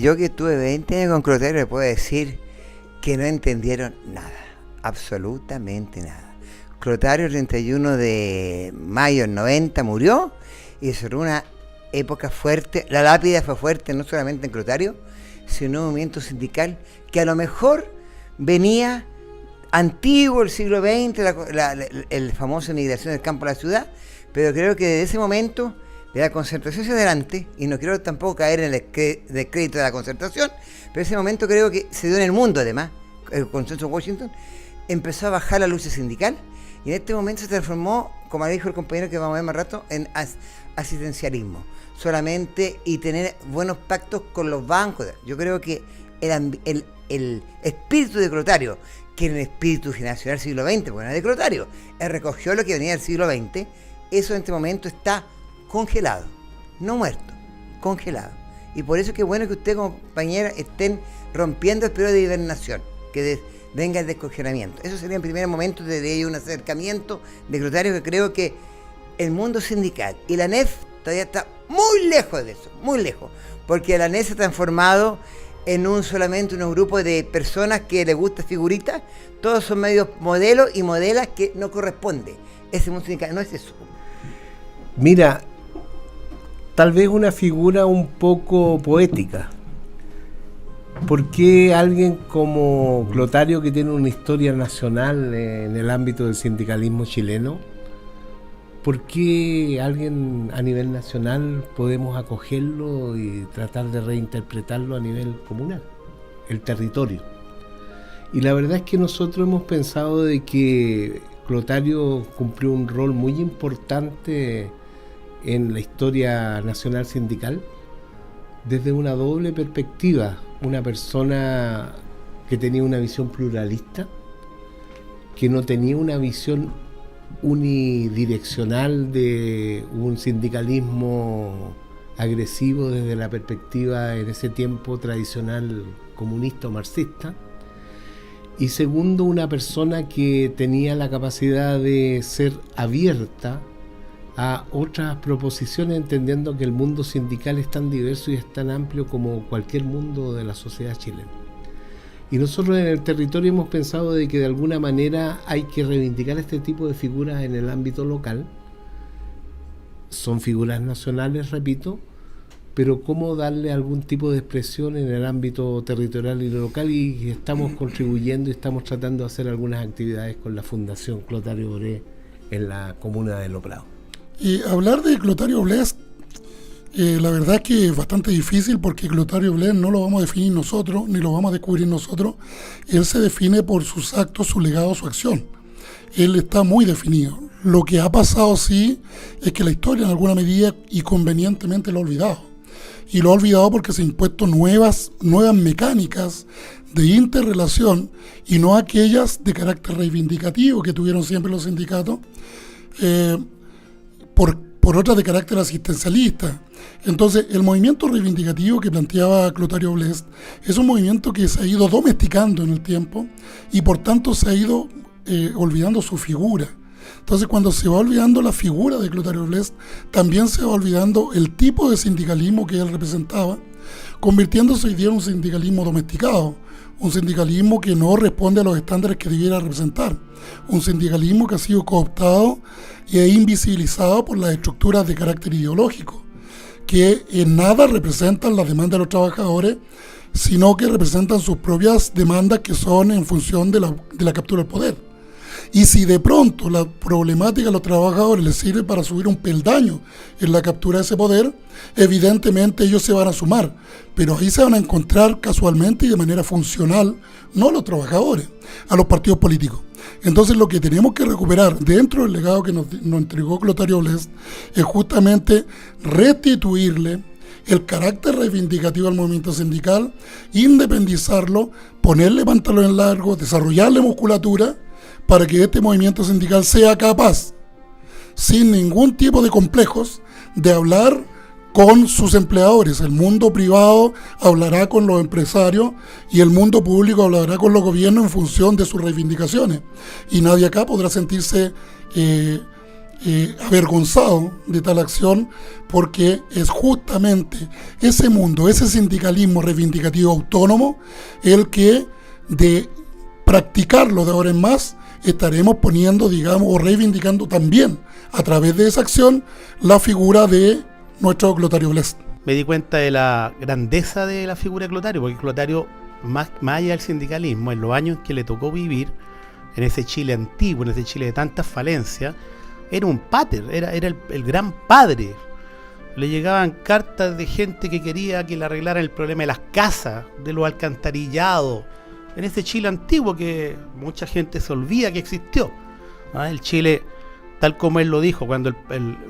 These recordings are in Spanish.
yo que estuve 20 años con Clotario le puedo decir que no entendieron nada, absolutamente nada. Clotario el 31 de mayo del 90 murió y sobre una época fuerte, la lápida fue fuerte no solamente en Clotario, sino en un movimiento sindical que a lo mejor venía antiguo, el siglo XX, el famoso migración del campo a la ciudad, pero creo que desde ese momento, de la concertación hacia adelante, y no quiero tampoco caer en el descrédito de la concertación, pero ese momento creo que se dio en el mundo además, el consenso de Washington, empezó a bajar la lucha sindical, y en este momento se transformó, como dijo el compañero que vamos a ver más rato, en asistencialismo, solamente, y tener buenos pactos con los bancos. Yo creo que el espíritu de Clotario, que es el espíritu generacional del siglo XX, porque no es de Clotario, él recogió lo que venía del siglo XX, eso en este momento está congelado, no muerto, congelado. Y por eso es que es bueno que ustedes, compañeras, estén rompiendo el periodo de hibernación, que venga el descongelamiento. Eso sería en primer momento, debería un acercamiento de Clotario, que creo que el mundo sindical y la ANEF todavía está muy lejos de eso, muy lejos, porque la ANEF se ha transformado en solamente un grupo de personas que les gusta figuritas, todos son medios modelos y modelas que no corresponde. Ese mundo sindical no es eso. Mira, tal vez una figura un poco poética. ¿Por qué alguien como Clotario, que tiene una historia nacional en el ámbito del sindicalismo chileno, por qué alguien a nivel nacional podemos acogerlo y tratar de reinterpretarlo a nivel comunal, el territorio? Y la verdad es que nosotros hemos pensado de que Clotario cumplió un rol muy importante en la historia nacional sindical desde una doble perspectiva. Una persona que tenía una visión pluralista, que no tenía una visión unidireccional de un sindicalismo agresivo desde la perspectiva en ese tiempo tradicional comunista o marxista, y segundo, una persona que tenía la capacidad de ser abierta a otras proposiciones, entendiendo que el mundo sindical es tan diverso y es tan amplio como cualquier mundo de la sociedad chilena. Y nosotros en el territorio hemos pensado de que de alguna manera hay que reivindicar este tipo de figuras en el ámbito local. Son figuras nacionales, repito, pero cómo darle algún tipo de expresión en el ámbito territorial y local, y estamos contribuyendo y estamos tratando de hacer algunas actividades con la Fundación Clotario Blest en la comuna de Los Prados. Y hablar de Clotario Blest, la verdad es que es bastante difícil, porque Clotario Blest no lo vamos a definir nosotros, ni lo vamos a descubrir nosotros. Él se define por sus actos, su legado, su acción. Él está muy definido. Lo que ha pasado, sí, es que la historia en alguna medida y convenientemente lo ha olvidado. Y lo ha olvidado porque se han impuesto nuevas mecánicas de interrelación, y no aquellas de carácter reivindicativo que tuvieron siempre los sindicatos, por otras de carácter asistencialista. Entonces, el movimiento reivindicativo que planteaba Clotario Blest es un movimiento que se ha ido domesticando en el tiempo, y por tanto se ha ido olvidando su figura. Entonces, cuando se va olvidando la figura de Clotario Blest, también se va olvidando el tipo de sindicalismo que él representaba, convirtiéndose hoy día en un sindicalismo domesticado, un sindicalismo que no responde a los estándares que debiera representar, un sindicalismo que ha sido cooptado e invisibilizado por las estructuras de carácter ideológico, que en nada representan las demandas de los trabajadores, sino que representan sus propias demandas, que son en función de la captura del poder. Y si de pronto la problemática de los trabajadores les sirve para subir un peldaño en la captura de ese poder, evidentemente ellos se van a sumar, pero ahí se van a encontrar casualmente y de manera funcional, no a los trabajadores, a los partidos políticos. Entonces, lo que tenemos que recuperar dentro del legado que nos entregó Clotario Blest es justamente restituirle el carácter reivindicativo al movimiento sindical, independizarlo, ponerle pantalones largos, desarrollarle musculatura, para que este movimiento sindical sea capaz, sin ningún tipo de complejos, de hablar con sus empleadores. El mundo privado hablará con los empresarios y el mundo público hablará con los gobiernos en función de sus reivindicaciones. Y nadie acá podrá sentirse avergonzado de tal acción, porque es justamente ese mundo, ese sindicalismo reivindicativo autónomo, el que de practicarlo de ahora en más estaremos poniendo, digamos, o reivindicando también a través de esa acción la figura de nuestro Clotario Blest. Me di cuenta de la grandeza de la figura de Clotario, porque Clotario, más allá del sindicalismo, en los años que le tocó vivir, en ese Chile antiguo, en ese Chile de tantas falencias, era un pater, era el gran padre. Le llegaban cartas de gente que quería que le arreglaran el problema de las casas, de los alcantarillados, en ese Chile antiguo que mucha gente se olvida que existió. El Chile, tal como él lo dijo, cuando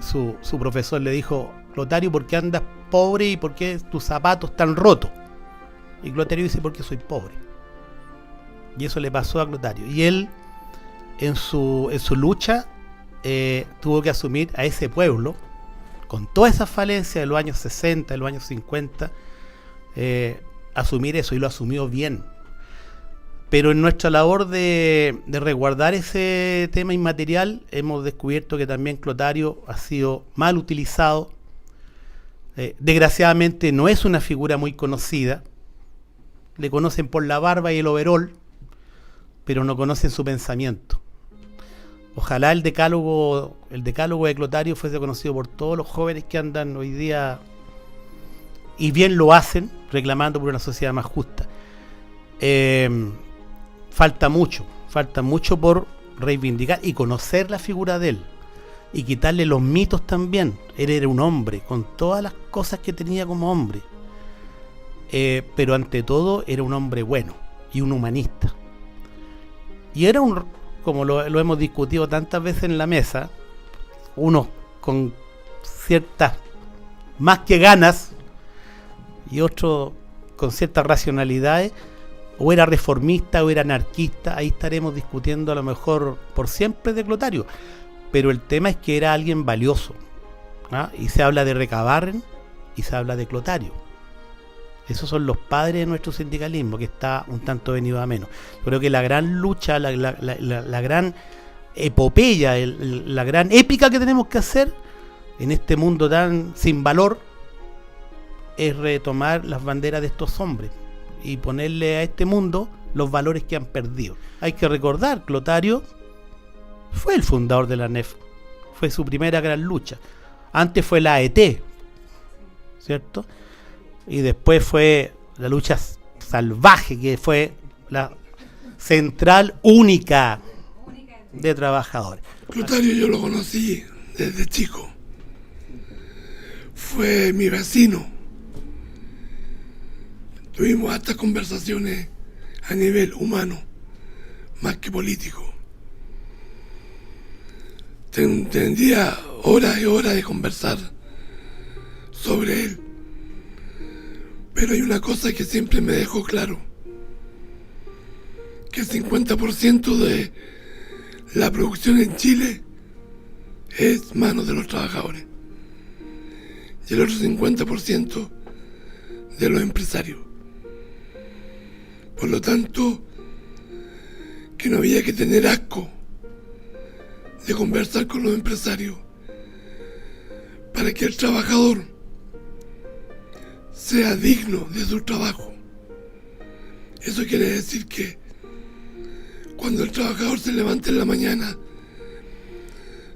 su profesor le dijo: Clotario, ¿por qué andas pobre y por qué tus zapatos están rotos? Y Clotario dice: porque soy pobre. Y eso le pasó a Clotario. Y él, en su lucha, tuvo que asumir a ese pueblo, con todas esas falencias de los años 60, de los años 50, asumir eso, y lo asumió bien. Pero en nuestra labor de resguardar ese tema inmaterial, hemos descubierto que también Clotario ha sido mal utilizado. Desgraciadamente no es una figura muy conocida. Le conocen por la barba y el overol, pero no conocen su pensamiento. Ojalá el decálogo de Clotario fuese conocido por todos los jóvenes que andan hoy día, y bien lo hacen, reclamando por una sociedad más justa. Falta mucho por reivindicar y conocer la figura de él, y quitarle los mitos también. Él era un hombre, con todas las cosas que tenía como hombre, pero ante todo era un hombre bueno y un humanista. Y era como lo hemos discutido tantas veces en la mesa, unos con ciertas más que ganas y otros con ciertas racionalidades. O era reformista o era anarquista, ahí estaremos discutiendo a lo mejor por siempre de Clotario. Pero el tema es que era alguien valioso, ¿ah? Y se habla de Recabarren y se habla de Clotario. Esos son los padres de nuestro sindicalismo, que está un tanto venido a menos. Yo creo que la gran lucha, la gran epopeya, la gran épica que tenemos que hacer en este mundo tan sin valor es retomar las banderas de estos hombres y ponerle a este mundo los valores que han perdido. Hay que recordar, Clotario fue el fundador de la NEF, fue su primera gran lucha. Antes fue la AET, ¿cierto? Y después fue la lucha salvaje, que fue la central única de trabajadores. Clotario yo lo conocí desde chico. Fue mi vecino. Tuvimos hartas conversaciones a nivel humano, más que político. Tendría horas y horas de conversar sobre él. Pero hay una cosa que siempre me dejó claro, que el 50% de la producción en Chile es mano de los trabajadores y el otro 50% de los empresarios. Por lo tanto, que no había que tener asco de conversar con los empresarios para que el trabajador sea digno de su trabajo. Eso quiere decir que cuando el trabajador se levanta en la mañana,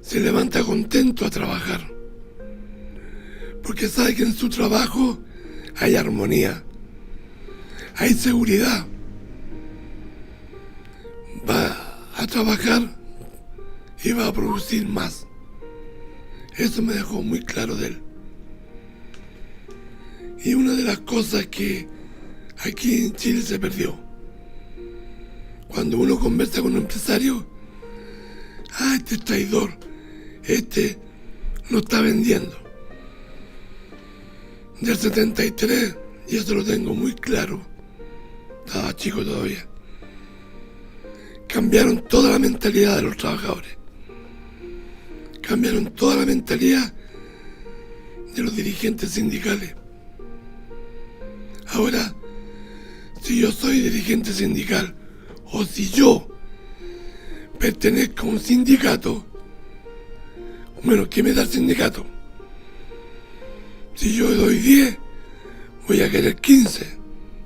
se levanta contento a trabajar, porque sabe que en su trabajo hay armonía, hay seguridad. Va a trabajar y va a producir más. Eso me dejó muy claro de él. Y una de las cosas que aquí en Chile se perdió, cuando uno conversa con un empresario, este es traidor, este no está vendiendo. Del 73, y eso lo tengo muy claro, estaba chico todavía, cambiaron toda la mentalidad de los trabajadores, cambiaron toda la mentalidad de los dirigentes sindicales. Ahora, si yo soy dirigente sindical o si yo pertenezco a un sindicato, Bueno, ¿qué me da el sindicato? Si yo doy 10, voy a querer 15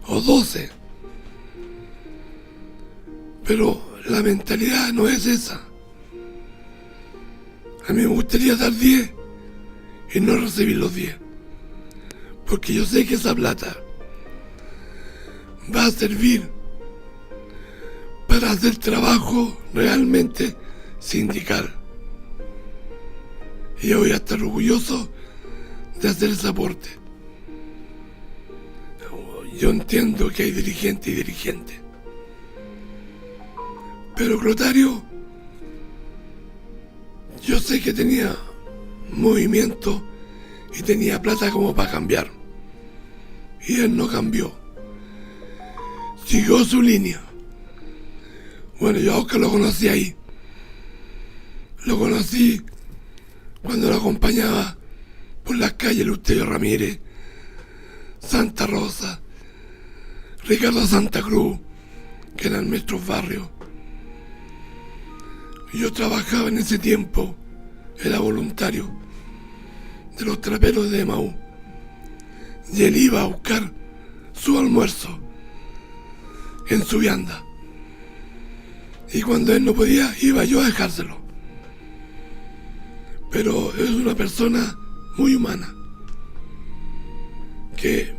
o 12. Pero la mentalidad no es esa. A mí me gustaría dar 10 y no recibir los 10. Porque yo sé que esa plata va a servir para hacer trabajo realmente sindical. Y yo voy a estar orgulloso de hacer ese aporte. Yo entiendo que hay dirigentes y dirigentes. Pero Clotario, yo sé que tenía movimiento y tenía plata como para cambiar. Y él no cambió. Siguió su línea. Bueno, yo a Oscar lo conocí ahí. Lo conocí cuando lo acompañaba por las calles Eleuterio Ramírez, Santa Rosa, Ricardo Santa Cruz, que eran nuestros barrios. Yo trabajaba en ese tiempo, era voluntario de los traperos de Emaú. Y él iba a buscar su almuerzo en su vianda. Y cuando él no podía, iba yo a dejárselo. Pero es una persona muy humana. Que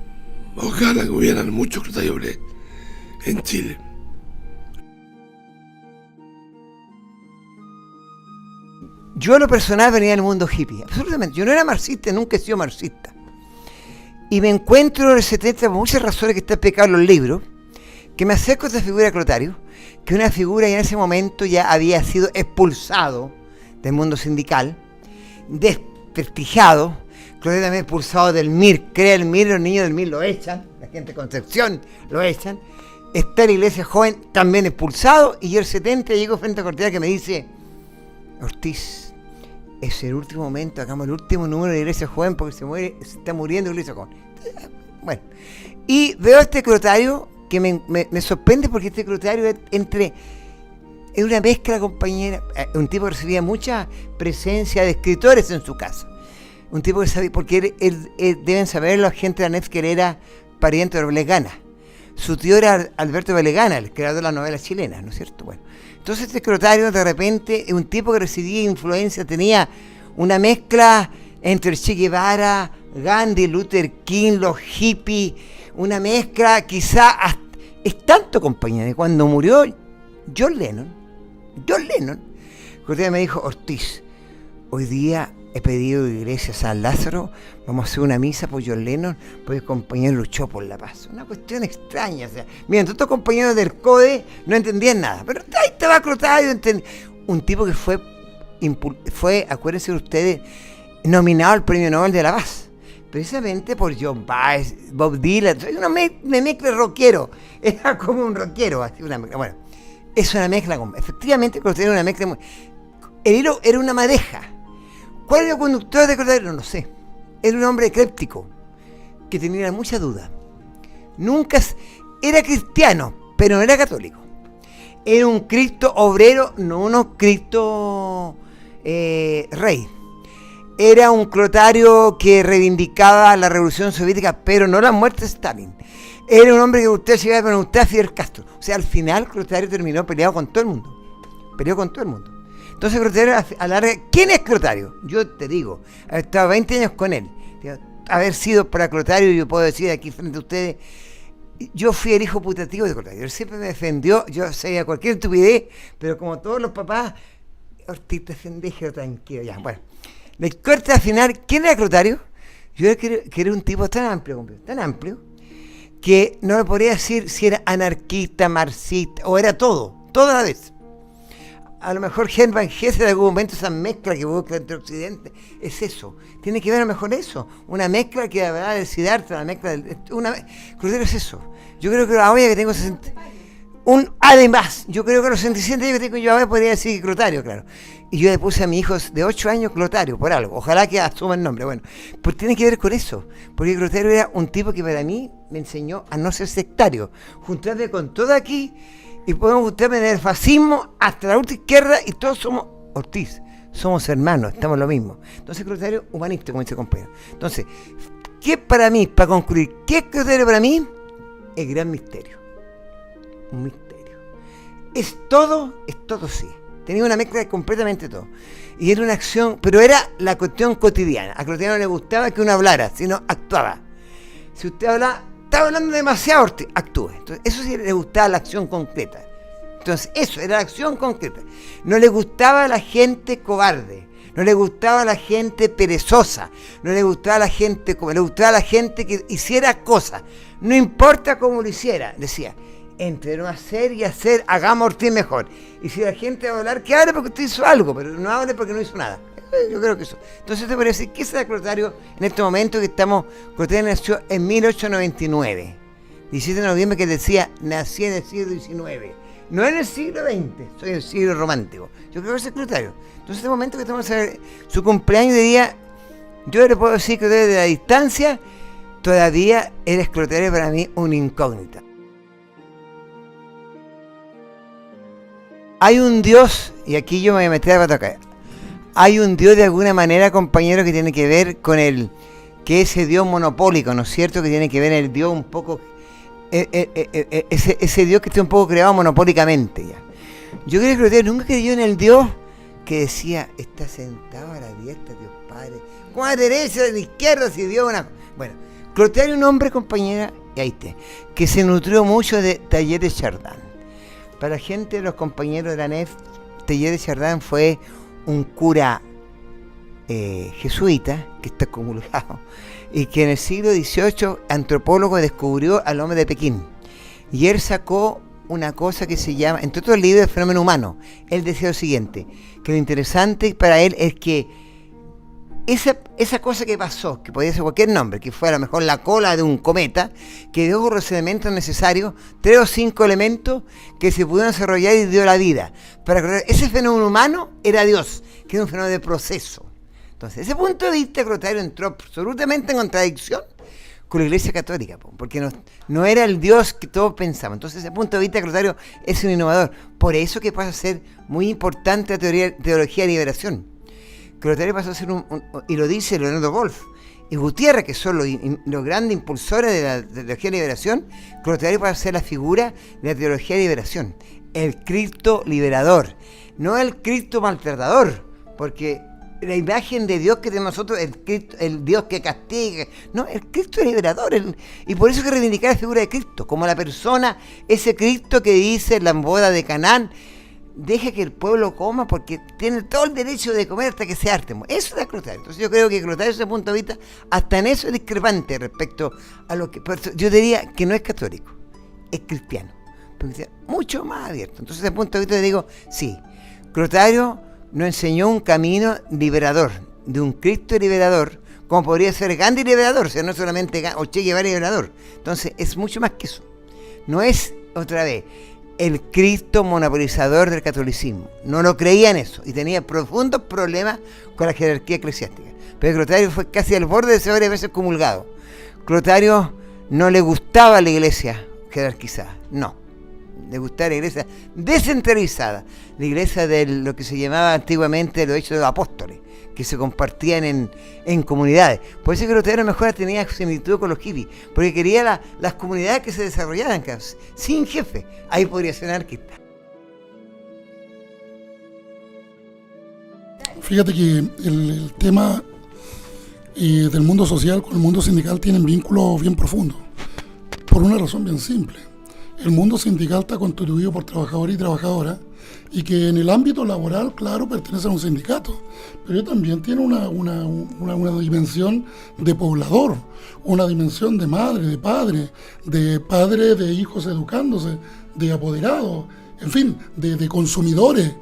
ojalá que hubieran muchos Clotario Blest en Chile. Yo a lo personal venía del mundo hippie, absolutamente. Yo no era marxista, nunca he sido marxista. Y me encuentro en el 70, por muchas razones que están explicadas en los libros, que me acerco a esta figura de Clotario, que es una figura que en ese momento ya había sido expulsado del mundo sindical, desprestigiado. Clotario también expulsado del MIR, crea el MIR, los niños del MIR lo echan, la gente de Concepción lo echan. Está en la iglesia joven también expulsado, y yo el 70 llego frente a Cortés que me dice: Ortiz, es el último momento, hagamos el último número de Iglesia Joven porque se está muriendo Iglesia Joven. Bueno, y veo a este Clotario que me sorprende, porque este Clotario es una mezcla, compañera, un tipo que recibía mucha presencia de escritores en su casa, un tipo que sabía, porque él deben saber la gente de la NEF que él era pariente de Oblegana. Su tío era Alberto Belegana, el creador de las novelas chilenas, ¿no es cierto? Bueno, entonces este Clotario de repente es un tipo que recibía influencia, tenía una mezcla entre el Che Guevara, Gandhi, Luther King, los hippies, una mezcla quizá es tanto, compañía, de cuando murió John Lennon, Clotario me dijo: Ortiz, hoy día he pedido de Iglesia San Lázaro, vamos a hacer una misa por John Lennon, porque el compañero luchó por la paz. Una cuestión extraña, o sea, miren, todos estos compañeros del CODE no entendían nada, pero ahí estaba Clotario, un tipo que fue, acuérdense ustedes, nominado al Premio Nobel de la Paz, precisamente por John Baez, Bob Dylan, una mezcla rockero, era como un rockero, así una mezcla. Bueno, es una mezcla, efectivamente Clotario era una mezcla, el hilo era una madeja. ¿Cuál era el conductor de Clotario? No sé. Era un hombre ecléptico que tenía mucha duda. Nunca era cristiano, pero no era católico. Era un Cristo obrero, no un Cristo rey. Era un Clotario que reivindicaba la revolución soviética, pero no la muerte de Stalin. Era un hombre que usted se iba a preguntar a Fidel Castro. O sea, al final Clotario terminó peleado con todo el mundo. Entonces Clotario, a la larga, ¿quién es Clotario? Yo te digo, he estado 20 años con él. Haber sido para Clotario, yo puedo decir aquí frente a ustedes, yo fui el hijo putativo de Clotario. Él siempre me defendió, yo sabía cualquier estupidez, pero como todos los papás, Ortiz, déjelo tranquilo, ya. Bueno, la corta al final, ¿quién era Clotario? Yo creo que era un tipo tan amplio, que no me podría decir si era anarquista, marxista, o era todo a la vez. A lo mejor Hermann Hesse en algún momento, esa mezcla que busca entre Occidente, es eso. Tiene que ver a lo mejor eso. Una mezcla que va a Siddhartha, una mezcla Clotario es eso. Yo creo que ahora que tengo 60... Además, yo creo que a los 67 años que tengo yo ahora podría decir Clotario, claro. Y yo le puse a mi hijo de 8 años Clotario, por algo. Ojalá que asuma el nombre. Bueno, pues tiene que ver con eso. Porque Clotario era un tipo que para mí me enseñó a no ser sectario. Juntarme con todo aquí... Y podemos juntarme desde el fascismo hasta la ultra izquierda y todos somos Ortiz, somos hermanos, estamos lo mismo. Entonces, Clotario, humanista, como dice el compañero. Entonces, ¿qué para mí, para concluir, qué es Clotario para mí? El gran misterio. Un misterio. Es todo sí. Tenía una mezcla de completamente todo. Y era una acción, pero era la cuestión cotidiana. A Clotario no le gustaba que uno hablara, sino actuaba. Si usted hablaba, estaba hablando demasiado, actúe. Entonces, eso sí le gustaba la acción concreta. Entonces, eso era la acción concreta. No le gustaba la gente cobarde, no le gustaba la gente perezosa, no le gustaba la gente, le gustaba la gente que hiciera cosas. No importa cómo lo hiciera, decía, entre no hacer y hacer, hagamos Ortiz mejor. Y si la gente va a hablar, que hable porque usted hizo algo, pero no hable porque no hizo nada. Yo creo que eso. Entonces te parece que ese era Clotario en este momento que estamos. Clotario nació en 1899, 17 de noviembre, que decía, nací en el siglo XIX. No en el siglo XX, soy el siglo romántico. Yo creo que ese es Clotario. Entonces, en este momento que estamos a ver su cumpleaños de día, yo le puedo decir que desde la distancia, todavía eres Clotario para mí una incógnita. Hay un Dios, y aquí yo me voy a meter a pataca. Hay un Dios de alguna manera, compañero, que tiene que ver con que ese Dios monopólico, ¿no es cierto? Que tiene que ver el Dios un poco. Ese Dios que está un poco creado monopólicamente ya. Yo creo que Clotario nunca creyó en el Dios que decía, está sentado a la diestra Dios Padre, con la derecha, a la izquierda, si Dios una... Bueno, Clotario es un hombre, compañera, y ahí está, que se nutrió mucho de Teilhard de Chardin. Para gente de los compañeros de la NEF, Teilhard de Chardin fue un cura jesuita que está comulgado y que en el siglo XVIII, antropólogo, descubrió al hombre de Pekín, y él sacó una cosa que se llama, entre otros libros, de fenómeno humano. Él decía lo siguiente, que lo interesante para él es que esa cosa que pasó, que podía ser cualquier nombre, que fue a lo mejor la cola de un cometa, que dio los elementos necesarios, 3 o 5 elementos que se pudieron desarrollar y dio la vida. Para ese fenómeno humano era Dios, que era un fenómeno de proceso. Entonces, desde ese punto de vista, Clotario entró absolutamente en contradicción con la Iglesia Católica, porque no era el Dios que todos pensaban. Entonces, desde ese punto de vista, Clotario es un innovador. Por eso que pasa a ser muy importante la teología de liberación. Clotario pasó a ser y lo dice Leonardo Wolf y Gutiérrez, que son los grandes impulsores de la teología de liberación. Clotario pasó a ser la figura de la teología de liberación, el Cristo liberador, no el Cristo maltratador, porque la imagen de Dios que tenemos nosotros, el Dios que castiga, no, el Cristo es liberador, y por eso hay que reivindicar la figura de Cristo, como la persona, ese Cristo que dice en la boda de Canaán, deja que el pueblo coma porque tiene todo el derecho de comer hasta que se harten. Eso es Clotario. Entonces yo creo que Clotario, desde ese punto de vista, hasta en eso es discrepante respecto a lo que... Yo diría que no es católico, es cristiano, porque mucho más abierto. Entonces desde ese punto de vista digo, sí, Clotario nos enseñó un camino liberador, de un Cristo liberador, como podría ser Gandhi liberador, o sea, no solamente o Che Guevara liberador. Entonces es mucho más que eso. No es, otra vez, el Cristo monopolizador del catolicismo. No lo creía en eso y tenía profundos problemas con la jerarquía eclesiástica. Pero Clotario fue casi al borde de ser varias veces comulgado. Clotario no le gustaba la iglesia jerarquizada, no. Le gustaba la iglesia descentralizada, la iglesia de lo que se llamaba antiguamente los hechos de los apóstoles, que se compartían en comunidades. Por eso Clotario mejor tenía similitud con los hippies, porque quería las comunidades que se desarrollaran sin jefe. Ahí podría ser anarquista. Fíjate que el tema del mundo social con el mundo sindical tienen vínculos bien profundos, por una razón bien simple. El mundo sindical está constituido por trabajadores y trabajadoras, y que en el ámbito laboral, claro, pertenece a un sindicato, pero también tiene una dimensión de poblador, una dimensión de madre, de padre de hijos educándose, de apoderados, en fin, de consumidores.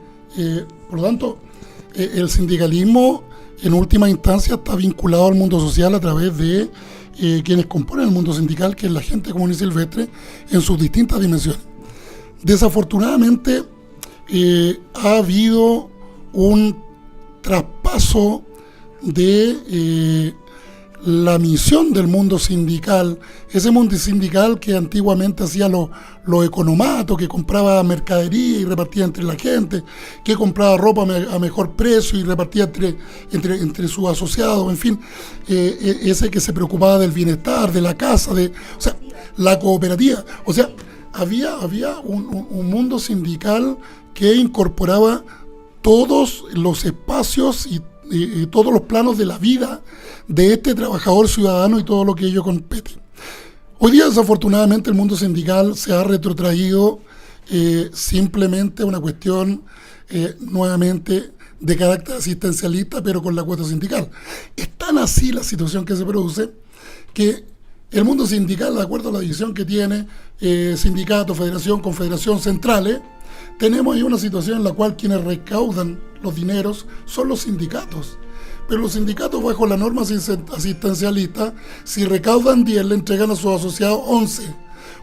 Por lo tanto, el sindicalismo en última instancia está vinculado al mundo social a través de quienes componen el mundo sindical, que es la gente común y silvestre en sus distintas dimensiones. Desafortunadamente ha habido un traspaso de la misión del mundo sindical, ese mundo sindical que antiguamente hacía los economatos, que compraba mercadería y repartía entre la gente, que compraba ropa a mejor precio y repartía entre sus asociados, en fin, ese que se preocupaba del bienestar, de la casa, o sea, la cooperativa. O sea, había un mundo sindical que incorporaba todos los espacios y todos los planos de la vida de este trabajador ciudadano y todo lo que ello compete. Hoy día, desafortunadamente, el mundo sindical se ha retrotraído simplemente a una cuestión nuevamente de carácter asistencialista, pero con la cuota sindical. Es tan así la situación que se produce que el mundo sindical, de acuerdo a la división que tiene, sindicato, federación, confederación, centrales, tenemos ahí una situación en la cual quienes recaudan los dineros son los sindicatos. Pero los sindicatos, bajo la norma asistencialista, si recaudan 10, le entregan a sus asociados 11.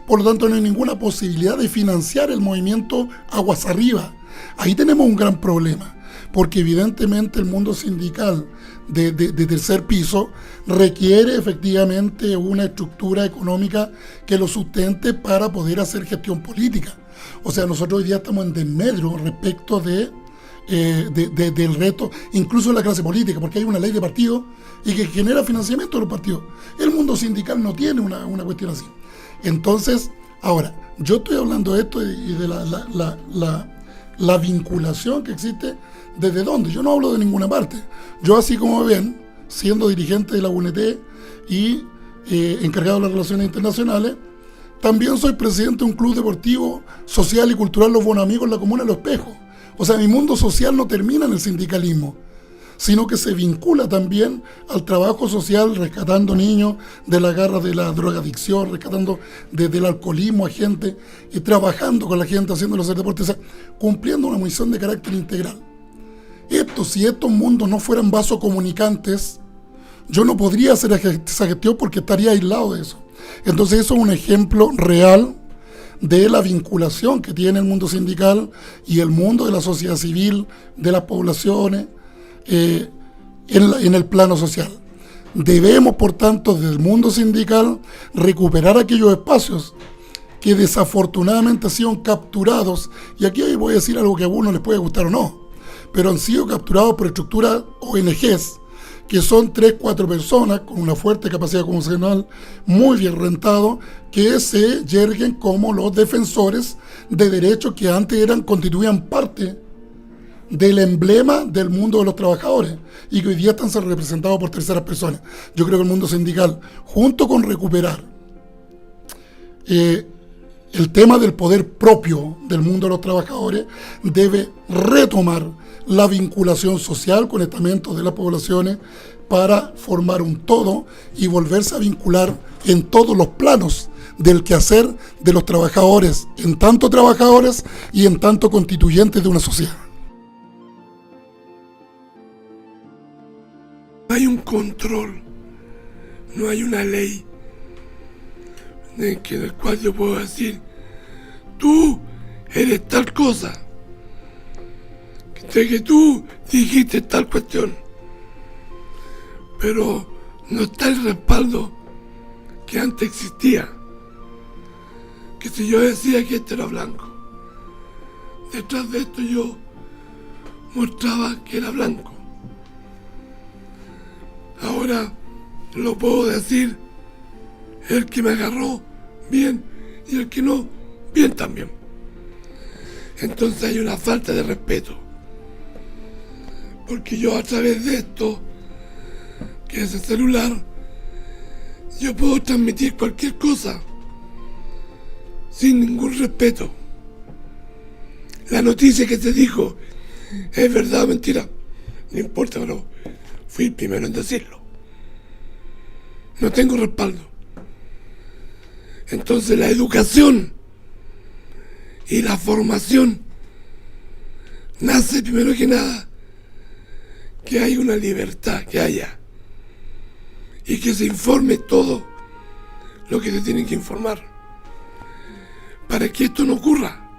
Por lo tanto, no hay ninguna posibilidad de financiar el movimiento aguas arriba. Ahí tenemos un gran problema, porque evidentemente el mundo sindical de tercer piso requiere efectivamente una estructura económica que lo sustente para poder hacer gestión política. O sea, nosotros hoy día estamos en desmedro respecto del reto, incluso de la clase política, porque hay una ley de partidos y que genera financiamiento de los partidos. El mundo sindical no tiene una cuestión así. Entonces, ahora, yo estoy hablando de esto y de la vinculación que existe. ¿Desde dónde? Yo no hablo de ninguna parte. Yo, así como ven, siendo dirigente de la UNT y encargado de las relaciones internacionales, también soy presidente de un club deportivo, social y cultural Los Buenos Amigos en la comuna de Los Espejos. O sea, mi mundo social no termina en el sindicalismo, sino que se vincula también al trabajo social, rescatando niños de la garra de la drogadicción, rescatando desde el alcoholismo a gente, y trabajando con la gente, haciéndolo hacer deporte, o sea, cumpliendo una misión de carácter integral. Si estos mundos no fueran vasos comunicantes, yo no podría hacer esa gestión porque estaría aislado de eso. Entonces eso es un ejemplo real de la vinculación que tiene el mundo sindical y el mundo de la sociedad civil, de las poblaciones, en el plano social. Debemos, por tanto, desde el mundo sindical, recuperar aquellos espacios que desafortunadamente han sido capturados, y aquí voy a decir algo que a algunos les puede gustar o no, pero han sido capturados por estructuras ONGs, que son 3-4 personas con una fuerte capacidad comunicacional, muy bien rentado, que se yerguen como los defensores de derechos que antes constituían parte del emblema del mundo de los trabajadores y que hoy día están siendo representados por terceras personas. Yo creo que el mundo sindical, junto con recuperar el tema del poder propio del mundo de los trabajadores, debe retomar la vinculación social con estamentos de las poblaciones para formar un todo y volverse a vincular en todos los planos del quehacer de los trabajadores, en tanto trabajadores y en tanto constituyentes de una sociedad. No hay un control, no hay una ley en el cual yo puedo decir, tú eres tal cosa, de que tú dijiste tal cuestión, pero no está el respaldo que antes existía, que si yo decía que este era blanco, detrás de esto yo mostraba que era blanco. Ahora lo puedo decir, el que me agarró bien y el que no, bien también. Entonces hay una falta de respeto, porque yo a través de esto, que es el celular, yo puedo transmitir cualquier cosa sin ningún respeto. La noticia que te dijo es verdad o mentira, no importa, pero fui el primero en decirlo. No tengo respaldo. Entonces la educación y la formación nace primero que nada que hay una libertad, que haya, y que se informe todo lo que se tienen que informar para que esto no ocurra.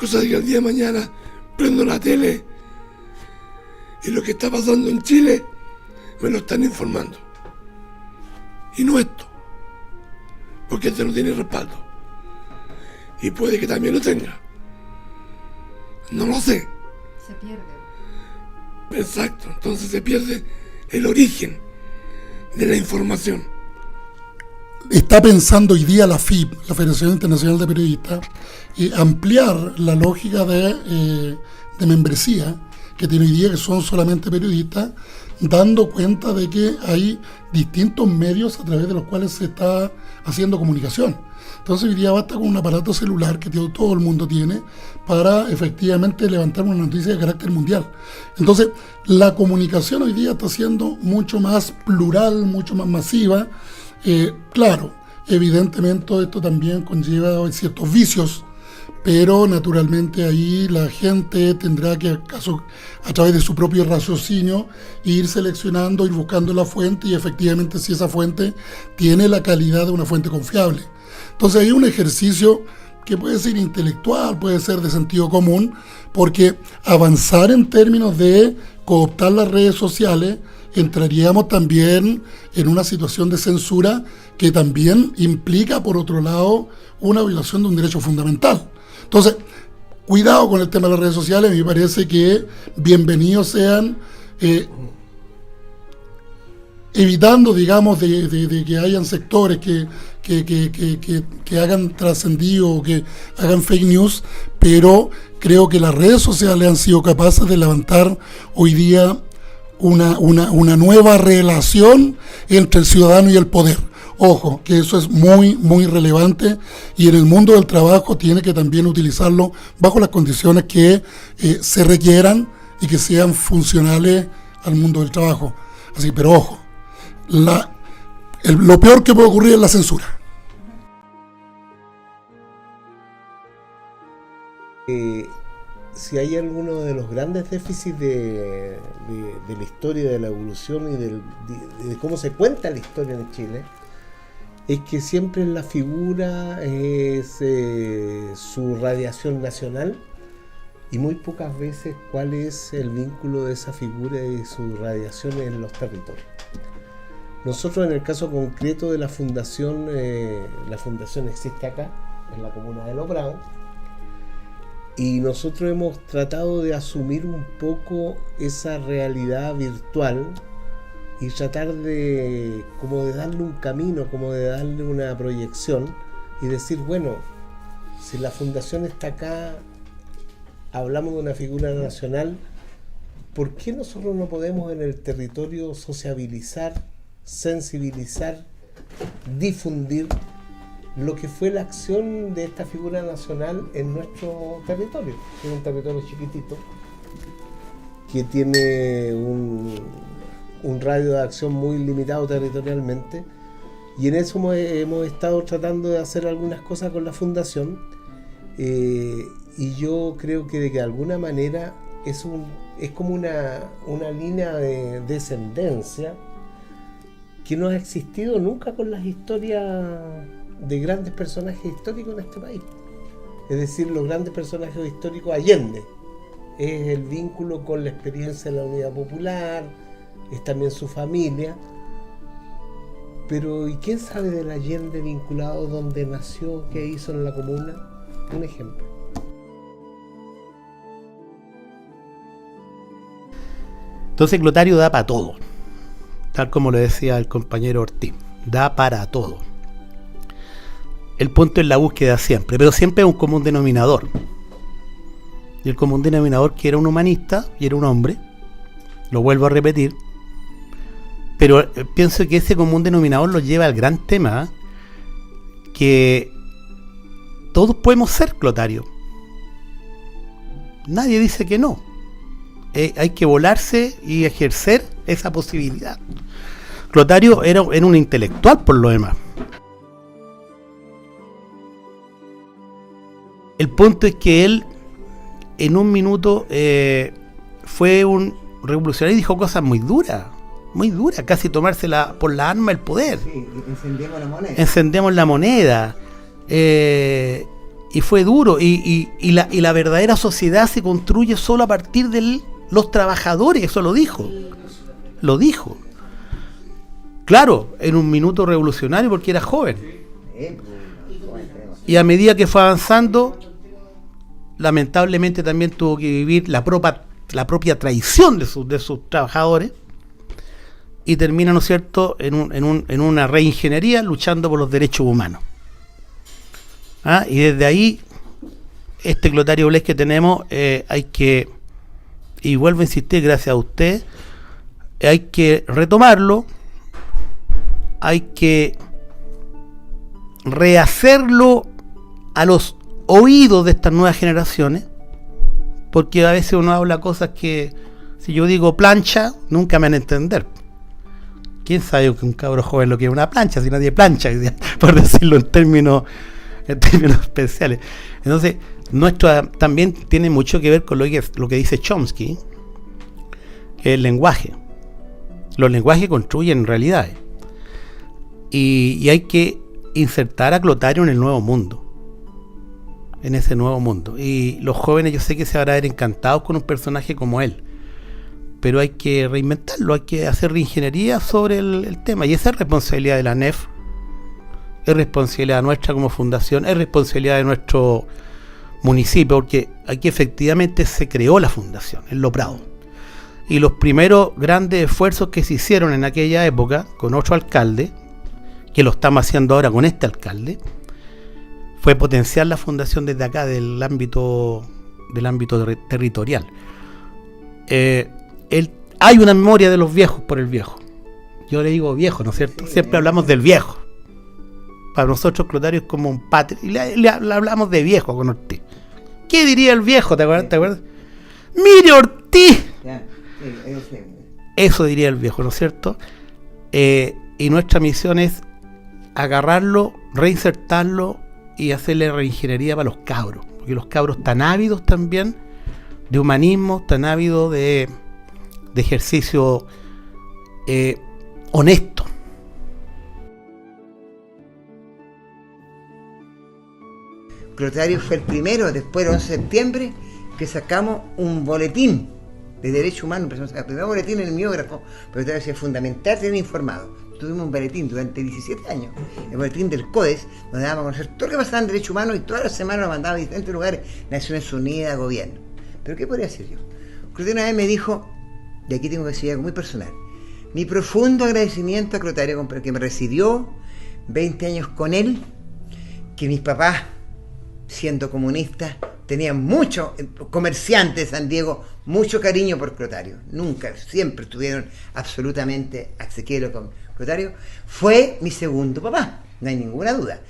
Cosa de que el día de mañana prendo la tele y lo que está pasando en Chile me lo están informando. Y no esto, porque este no tiene respaldo. Y puede que también lo tenga. No lo sé. Se pierde. Exacto, entonces se pierde el origen de la información. Está pensando hoy día la FIP, la Federación Internacional de Periodistas, ampliar la lógica de membresía que tiene hoy día, que son solamente periodistas, dando cuenta de que hay distintos medios a través de los cuales se está haciendo comunicación. Entonces hoy día basta con un aparato celular que todo el mundo tiene para efectivamente levantar una noticia de carácter mundial. Entonces la comunicación hoy día está siendo mucho más plural, mucho más masiva. Claro, evidentemente esto también conlleva ciertos vicios, pero naturalmente ahí la gente tendrá que, acaso, a través de su propio raciocinio, ir seleccionando, ir buscando la fuente y efectivamente si esa fuente tiene la calidad de una fuente confiable. Entonces hay un ejercicio que puede ser intelectual, puede ser de sentido común, porque avanzar en términos de cooptar las redes sociales, entraríamos también en una situación de censura que también implica, por otro lado, una violación de un derecho fundamental. Entonces, cuidado con el tema de las redes sociales. Me parece que bienvenidos sean, evitando, digamos, de que hayan sectores que hagan trascendido o que hagan fake news, pero creo que las redes sociales han sido capaces de levantar hoy día una nueva relación entre el ciudadano y el poder. Ojo, que eso es muy, muy relevante y en el mundo del trabajo tiene que también utilizarlo bajo las condiciones que se requieran y que sean funcionales al mundo del trabajo. Así, pero ojo, lo peor que puede ocurrir es la censura. Si hay alguno de los grandes déficits de la historia, de la evolución y de cómo se cuenta la historia en Chile, es que siempre la figura es su radiación nacional y muy pocas veces cuál es el vínculo de esa figura y su radiación en los territorios. Nosotros en el caso concreto de la fundación existe acá, en la comuna de Lobrao, y nosotros hemos tratado de asumir un poco esa realidad virtual y tratar de darle un camino, como de darle una proyección y decir, bueno, si la fundación está acá, hablamos de una figura nacional, ¿por qué nosotros no podemos en el territorio sociabilizar, sensibilizar, difundir lo que fue la acción de esta figura nacional en nuestro territorio? Es un territorio chiquitito que tiene un radio de acción muy limitado territorialmente, y en eso hemos estado tratando de hacer algunas cosas con la fundación, y yo creo que de alguna manera es como una línea de descendencia que no ha existido nunca con las historias de grandes personajes históricos en este país. Es decir, los grandes personajes históricos Allende es el vínculo con la experiencia de la Unidad Popular, es también su familia, pero ¿y quién sabe del Allende vinculado donde nació, qué hizo en la comuna? Un ejemplo. Entonces Clotario da para todo, tal como lo decía el compañero Ortiz, da para todo. El punto es la búsqueda siempre, pero siempre es un común denominador. Y el común denominador que era un humanista y era un hombre, lo vuelvo a repetir, pero pienso que ese común denominador lo lleva al gran tema, que todos podemos ser Clotario. Nadie dice que no. Hay que volarse y ejercer esa posibilidad. Clotario era un intelectual por lo demás. El punto es que él en un minuto fue un revolucionario y dijo cosas muy duras, casi tomársela por la arma el poder. Sí, encendemos la moneda. Encendemos la moneda. Y fue duro. Y la verdadera sociedad se construye solo a partir de los trabajadores. Eso lo dijo. claro, en un minuto revolucionario porque era joven. Y a medida que fue avanzando, lamentablemente también tuvo que vivir la propia traición de sus trabajadores, y termina, ¿no es cierto?, en una reingeniería luchando por los derechos humanos. Y desde ahí, este Clotario Blest que tenemos, hay que, y vuelvo a insistir, gracias a usted, hay que retomarlo, hay que rehacerlo a los oídos de estas nuevas generaciones, porque a veces uno habla cosas que, si yo digo plancha, nunca me van a entender. ¿Quién sabe que un cabro joven lo que es una plancha, si nadie plancha, por decirlo en términos especiales? Entonces, nuestro también tiene mucho que ver con lo que dice Chomsky, el lenguaje. Los lenguajes construyen realidades. Y hay que insertar a Clotario en el nuevo mundo. En ese nuevo mundo. Y los jóvenes, yo sé que se van a ver encantados con un personaje como él. Pero hay que reinventarlo, hay que hacer reingeniería sobre el tema. Y esa es responsabilidad de la ANEF, es responsabilidad nuestra como fundación, es responsabilidad de nuestro municipio, porque aquí efectivamente se creó la fundación, en Lo Prado. Y los primeros grandes esfuerzos que se hicieron en aquella época, con otro alcalde, que lo estamos haciendo ahora con este alcalde, fue potenciar la fundación desde acá, del ámbito territorial. Hay una memoria de los viejos por el viejo. Yo le digo viejo, ¿no es cierto? Siempre hablamos del viejo. Para nosotros Clotario es como un padre. Y le hablamos de viejo con Ortiz. ¿Qué diría el viejo? ¿Te acuerdas? ¡Mire Ortiz! Eso diría el viejo, ¿no es cierto? Y nuestra misión es agarrarlo, reinsertarlo y hacerle reingeniería para los cabros. Porque los cabros están ávidos también de humanismo, están ávidos de ejercicio honesto. Clotario fue el primero, después del 11 de septiembre, que sacamos un boletín de derechos humanos. El primer boletín en el miógrafo, pero todavía es fundamental ser informado. Tuvimos un boletín durante 17 años, el boletín del CODES, donde dábamos a conocer todo lo que pasaba en derechos humanos, y todas las semanas lo mandaba a diferentes lugares, Naciones Unidas, gobierno. ¿Pero qué podría hacer yo? Clotario una vez me dijo, y aquí tengo que decir algo muy personal, mi profundo agradecimiento a Clotario, que me recibió 20 años con él, que mis papás, siendo comunistas, tenían muchos comerciantes de San Diego, mucho cariño por Clotario. Nunca, siempre estuvieron absolutamente asequibles con Clotario. Fue mi segundo papá, no hay ninguna duda.